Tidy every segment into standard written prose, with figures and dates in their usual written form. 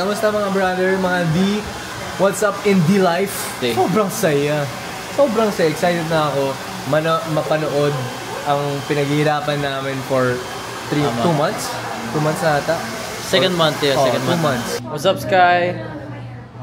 Kamusta mga brother, mga D? What's up in D life? Sobrang saya. Sobrang saya. Excited na ako mapanood ang pinaghihirapan namin for 2 months. 2 months na ata. Second month, yeah. Second month. What's up, Sky?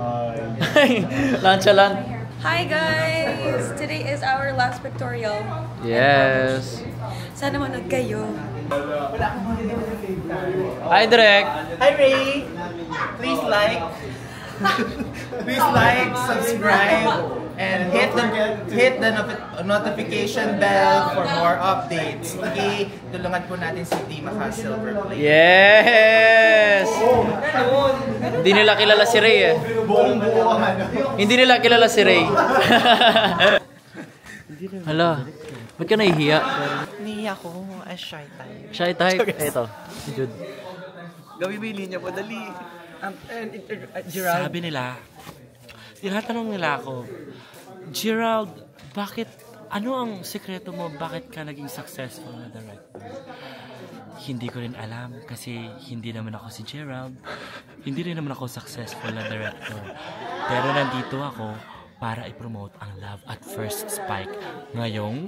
Hi. Lanchalan. Hi guys! Today is our last pictorial. Yes. Sana manood kayo. Hi, Direk. Hi, Ray. Please like, subscribe, and hit the notification bell for more updates. Okay, tulungan po natin si D maka-silver play. Yes. Hindi nila kilala si Ray eh. Hindi nila kilala si Ray. Hala, ba't ka nahihiya? Nahihiya ko as shy type. Shy type? Eto, si Jude. Gawin mo yung linya mo, dali. Sabi nila, tinatanong nila ako, Gerald, bakit, ano ang sekreto mo, bakit ka naging successful na director? Hindi ko rin alam kasi hindi naman ako si Gerald. Hindi rin naman ako successful na director. Pero nandito ako para i-promote ang Love at First Spike ngayong...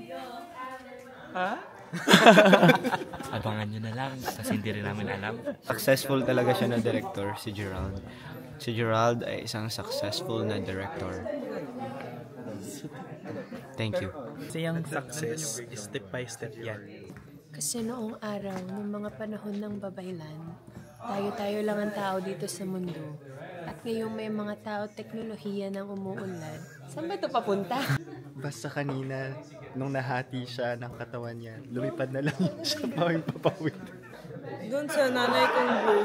Abangan nyo na lang kasi hindi rin namin alam. Successful talaga siya na director, si Gerald. Si Gerald ay isang successful na director. Thank you. Kasi yung success, step by step yan. Kasi noong araw, ng mga panahon ng babaylan, tayo-tayo lang ang tao dito sa mundo. At ngayong may mga tao teknolohiya ng umuunlad, saan ba ito papunta? Basta kanina, nung nahati siya ng katawan niya, lumipad na lang siya papawid. Doon sa nanay kong blue.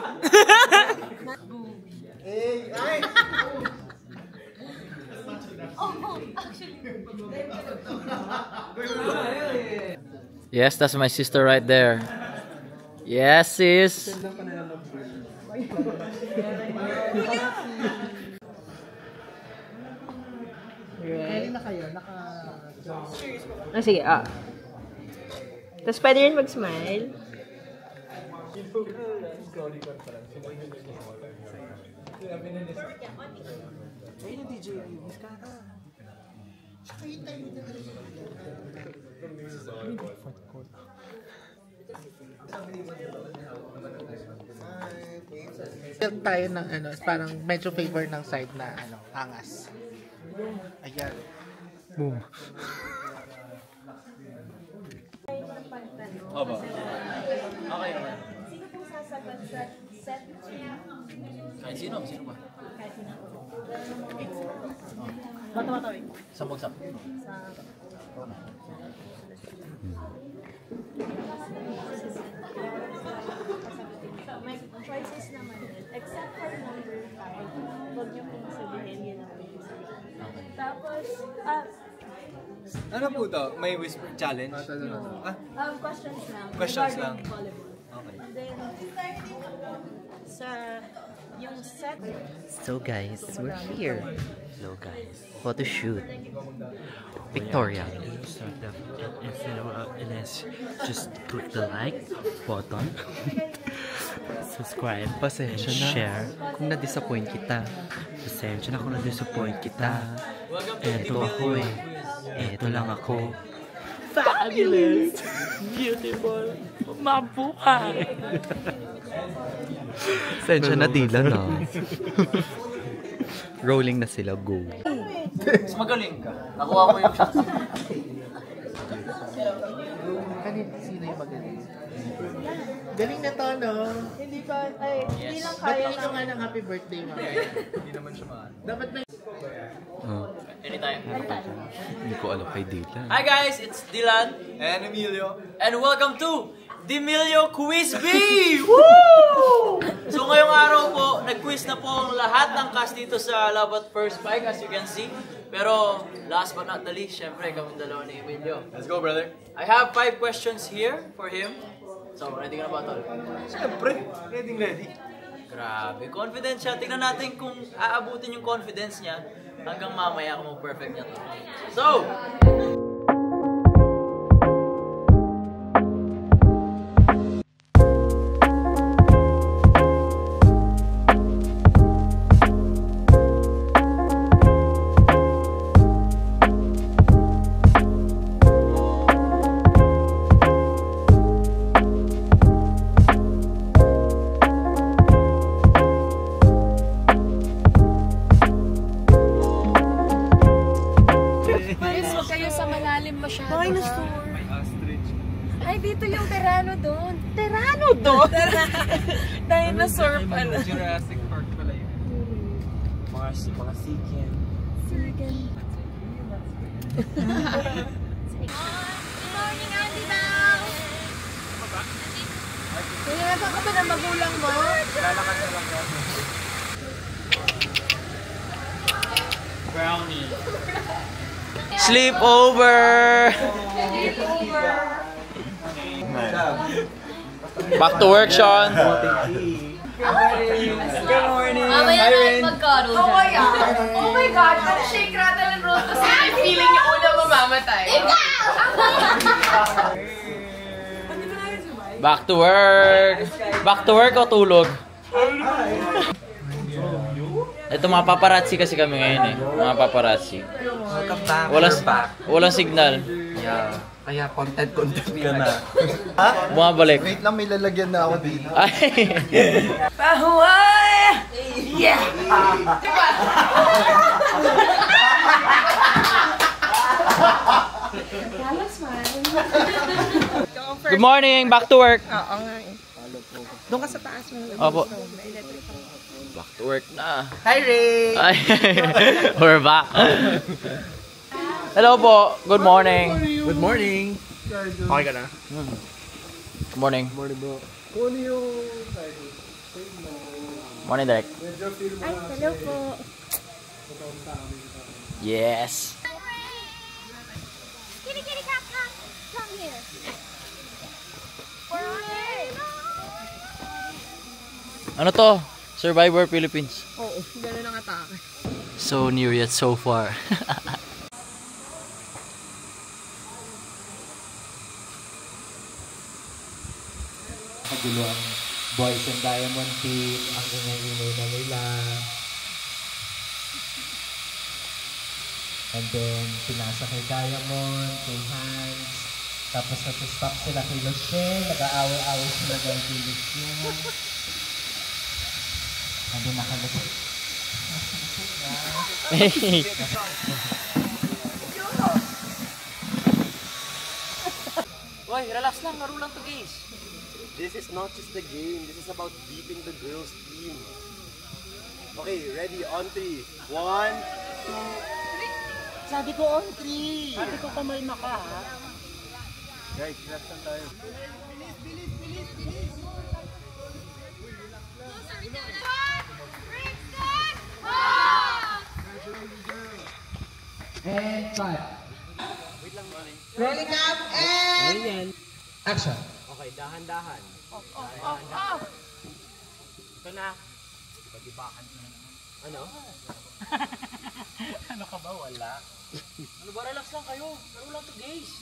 Yes, that's my sister right there. Yes, sis. Ready na kayo? Sige, Tapos pwede rin mag-smile. Tayo ng parang medyo favor ng side na angas. Ayan. Boom. Opo. Okay naman. Sino pong sasagot sa set niya? Kahit sino? Sino ba? Kahit sino. Matawin. Sabog-sab. So, may choices naman yun. Except for number 5. Huwag niyo pong sabihin yun ang Tapos, Ano po ito? May whisper challenge? questions lang. Questions lang. Volleyball. Okay. And then, sa yung set. So guys, we're here. Hello guys. Photo shoot. Victoria. Just click the like button. Subscribe. Pasensya na. Share. Kung na-disappoint kita. Pasensya na kung na-disappoint kita. Eto ako eh. Eto lang ako. Fabulous! Beautiful! Mabuhay! Pasensya na dila na. Rolling na sila. Go. Mas magaling ka. Nakuha ko yung shot. Sino yung magaling? Galing na to, no? Hindi ko, hindi lang Ba't kaya ito nga ng happy birthday mo? Hindi naman siya maan. Dapat may... Anytime. Hindi ko alam kay Dylan. Hi guys, it's Dylan And Emilio. and welcome to D'Emilio Quiz Bee! Woo! So ngayong araw po, nag-quiz na po ang lahat ng cast dito sa Love at First Bite, as you can see. Pero last but not the least, syempre kami dalawa ni Emilio. Let's go, brother. I have 5 questions here for him. So, ready ka na ba, tol? Siyempre, ready. Grabe, confident siya. Tingnan natin kung aabutin yung confidence niya hanggang mamaya kung perfect niya to. So, Ay, dito yung Pteranodon. Pteranodon? Dinosaur pala. Jurassic Park pala yun. Mga Siken. Siken. Good morning, Andy Bang! Kaya nasa ka ba ng magulang mo? Lalakad na lang yan. brownie. Sleepover! Back to work, Sean. Good morning. Mamaya na magkaro dyan. Oh my God! Shake, rattle, and roll. Kasi feeling niyo una mamamatay. Back to work. Back to work o tulog? Ito mga paparazzi kasi kami ngayon eh. Mga paparazzi. Welcome back. Walang signal. Yeah. Kaya content ka na. Ha? Bumabalik. Wait lang, may lalagyan na ako dito. Ay! Pahuway! Yeah! Good morning! Back to work! Oo nga eh. Doon ka sa taas mo. Opo. Back to work na. Hi, Ray! Ay, we're back. Hello po. Good morning. Good morning. Okay ka na? Good morning. Morning, bro. Morning, Derek. Ay, hello po. Yes. Kitty, kitty, cat, cat. Come here. We're on it. Ano to? Survivor Philippines. Oo, gano'n ang atake. So near yet so far. Kagulo ang Boys and Diamond Team, ang ingay-ingay na nila. And then, pinasa kay Diamond, kay Hans. Tapos nag-stop sila kay Luciel, nag-aaway-aaway sila dahil kay Luciel. And then nakalagay. Uy, relax lang. Laro lang to, guys. This is not just the game. This is about beating the girls' team. Okay, ready? On 3. 1, 2... Sabi ko on 3. Sabi ko kumalma ka, ha? Guys, relax lang tayo. And cut. Wait lang, Molly. Rolling up and action. Okay, dahan-dahan. Ito na. Pag-ibakan mo na naman. Ano? Ano ka ba? Wala. Ano ba? Relax lang kayo. Laro lang to, guys.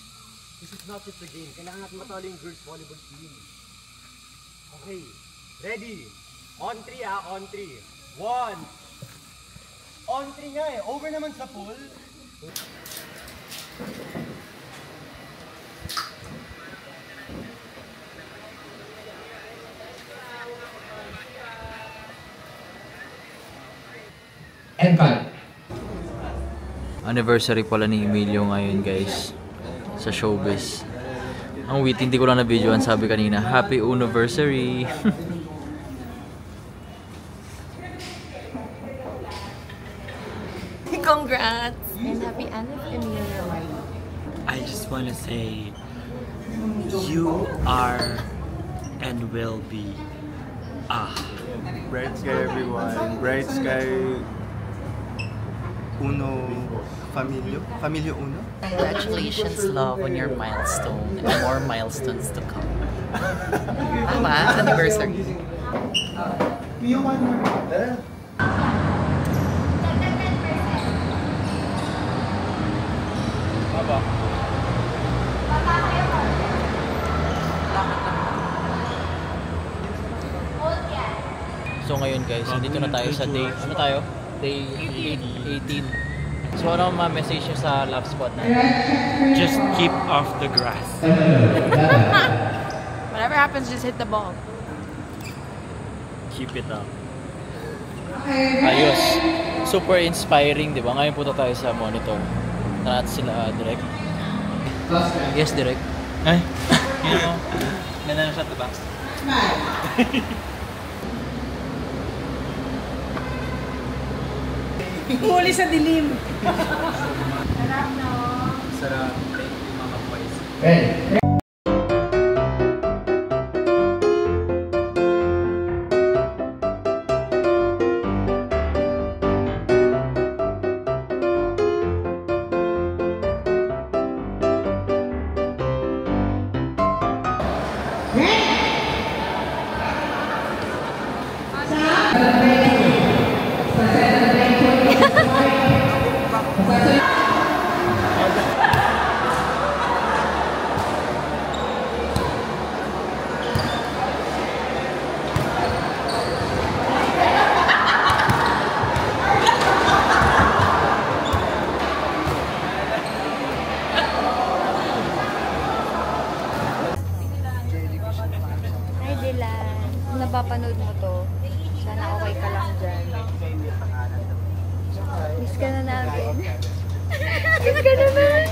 This is not just a game. Kailangan natin matalo yung girls volleyball team. Okay. Ready? On 3 ah. On 3. 1. On 3 nga eh. Over naman sa pool. And cut. Anniversary pala ni Emilio ngayon, guys. Sa showbiz. Ang wit, hindi ko lang na-videoan. Sabi kanina, Happy Anniversary! Congrats! And happy anniversary. I just want to say, you are and will be. Bright sky, everyone. Bright sky. Uno. Familia Uno. Congratulations, love, on your milestone and more milestones to come. Tama, anniversary. So ngayon guys, dito na tayo sa day, ano tayo? Day 18. So ano ang message nyo sa love spot na? Just keep off the grass. Whatever happens, just hit the ball. Keep it up. Ayos. Super inspiring, di ba? Ngayon punta tayo sa monitor. Natin sila direct. Yes, direct. Ay. Ganda na shot, diba? Huli sa dilim. Sarap, no? Sarap. Thank you, mga boys. Kung napapanood mo to, sana okay ka lang dyan. Miss ka na namin. Miss ka naman!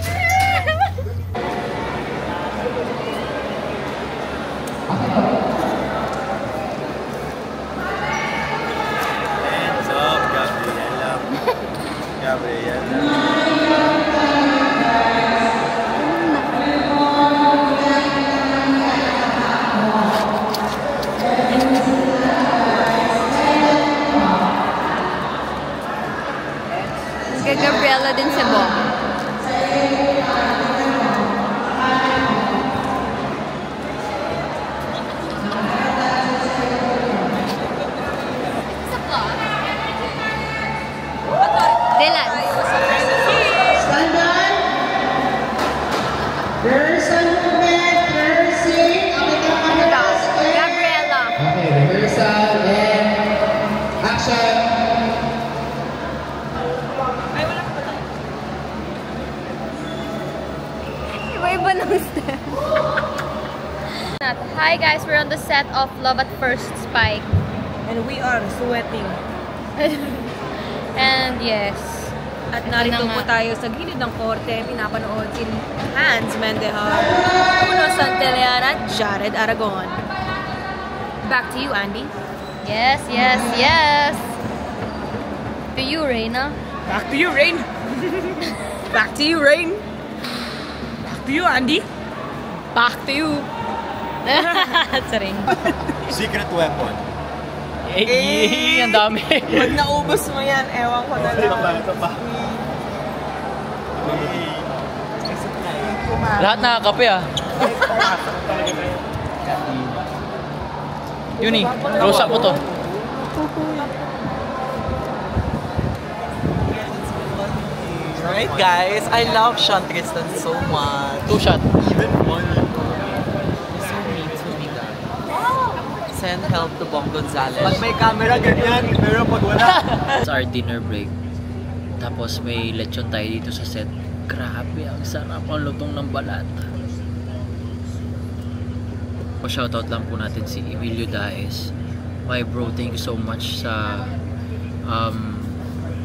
Hands up, Gabriela. Gabriela. Gabriela din si Bong. Dylan. Stand by. Rehearsal movement, rehearsing. Gabriela. Okay, rehearsal and action. Iba-iba ng step. Hi guys, we're on the set of Love at First Spike. And we are sweating. And yes. At narito po tayo sa gilid ng korte, pinapanood si Hans Mendejar, Uno Santillán at Jared Aragon. Back to you, Andy. Yes, yes, yes. To you, Reina. Back to you, Rain. Back to you, Rain. Back to you, Andy. Back to you. Sorry. Secret weapon. Eh, ang dami. Pag naubos mo yan, ewan ko na lang. Lahat nakakape ah. Yun eh, close up mo to. Right guys, I love Sean Tristan so much. 2 shot. Even one. He's so mean to me guys. Send help to Bong Gonzales. Pag may camera, ganyan. Pero pag wala. It's our dinner break. Tapos may lechon tayo dito sa set. Grabe, ang sarap ang lutong ng balat. Shoutout lang po natin si Emilio Daes. My bro, thank you so much sa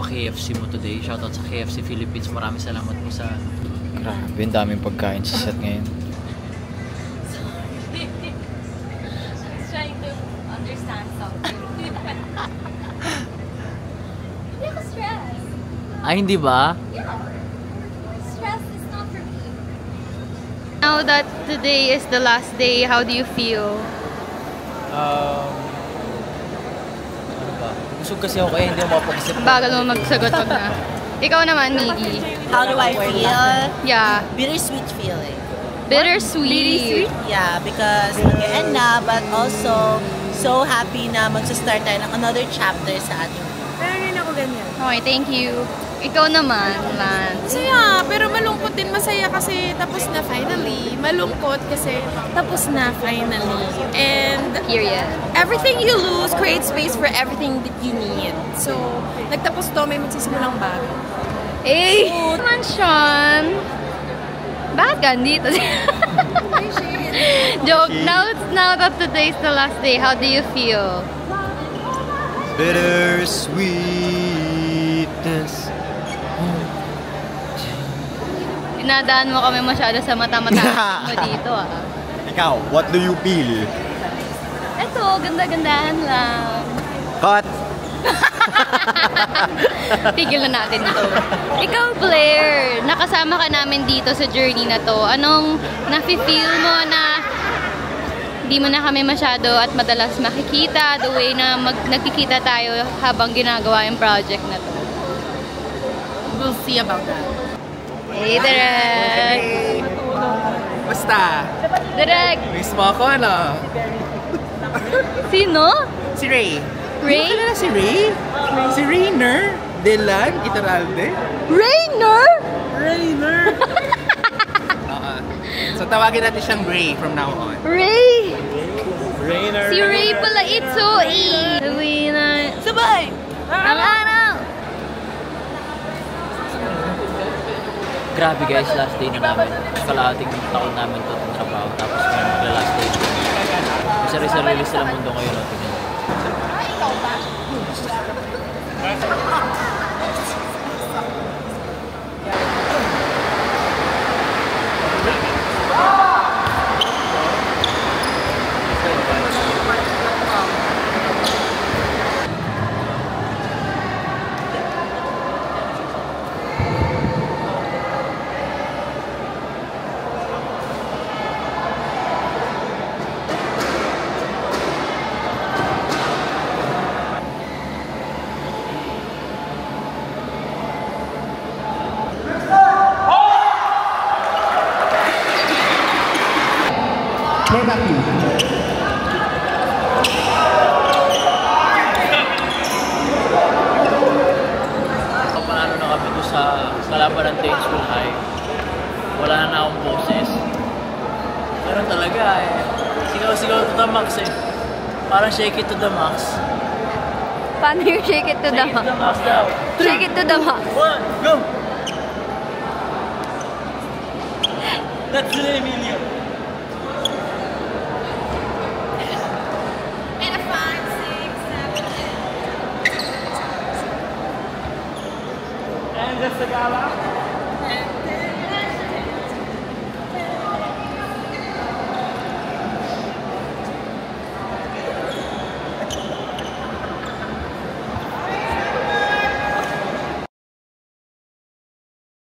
KFC mo today. Shoutout sa KFC Philippines. Maraming salamat po sa... Grabe, ang daming pagkain sa set ngayon. Trying to understand something. Hindi ako stress. Ay, hindi ba? Yeah. Stress is not for me. Now that today is the last day, how do you feel? Ano ba? Busog kasi ako kaya hindi ako mapag-isip. Bagal mo magsagot wag na. Ikaw naman, Miggy. How do I feel? Yeah. Bittersweet feeling. Bittersweet? Yeah, because mag-end na, but also so happy na magsa-start tayo ng another chapter sa ating. Pero rin ako ganyan. Okay, thank you. Ikaw naman, Lance. Masaya, pero malungkot din. Masaya kasi tapos na finally. Malungkot kasi tapos na finally. And period. Everything you lose creates space for everything that you need. So, nagtapos to, may magsisimulang bago. Eh! Naman, Sean. Bakit ka andito? Joke. Now that today's the last day, how do you feel? Bittersweetness. Dinadaan mo kami masyado sa mata-mata mo dito ah. Ikaw, what do you feel? Eto, ganda-gandahan lang. Cut! Tigil na natin ito. Ikaw, Blair, nakasama ka namin dito sa journey na to. Anong nafe-feel mo na hindi mo na kami masyado at madalas makikita the way na nagkikita tayo habang ginagawa yung project na to? We'll see about that. Hey, Derek! Basta? Derek! Mismo ako, ano? Sino? Si Ray. Ray? Hindi mo si Ray? Si Rainer Dylan Iturralde. Rainer? Rainer! So tawagin natin siyang Ray from now on. Ray! Rainer. Si Ray pala ito eh! Sabihin na... Sabay! Ang araw! Grabe guys, last day na namin. Kalahating taon namin ito ng trabaho. Tapos ngayon magla-last day. Sari-sarili sila mundo ngayon natin. Play back you. Panalo na kami doon sa kalaban ng Tainsville High. Wala na akong boses. Pero talaga eh. Sigaw-sigaw to the max eh. Parang shake it to the max. Paano yung shake it to the max? Shake it to the max. 1, go! That's the Emilio. And a 5, 6, 7, 8. And that's the gala. And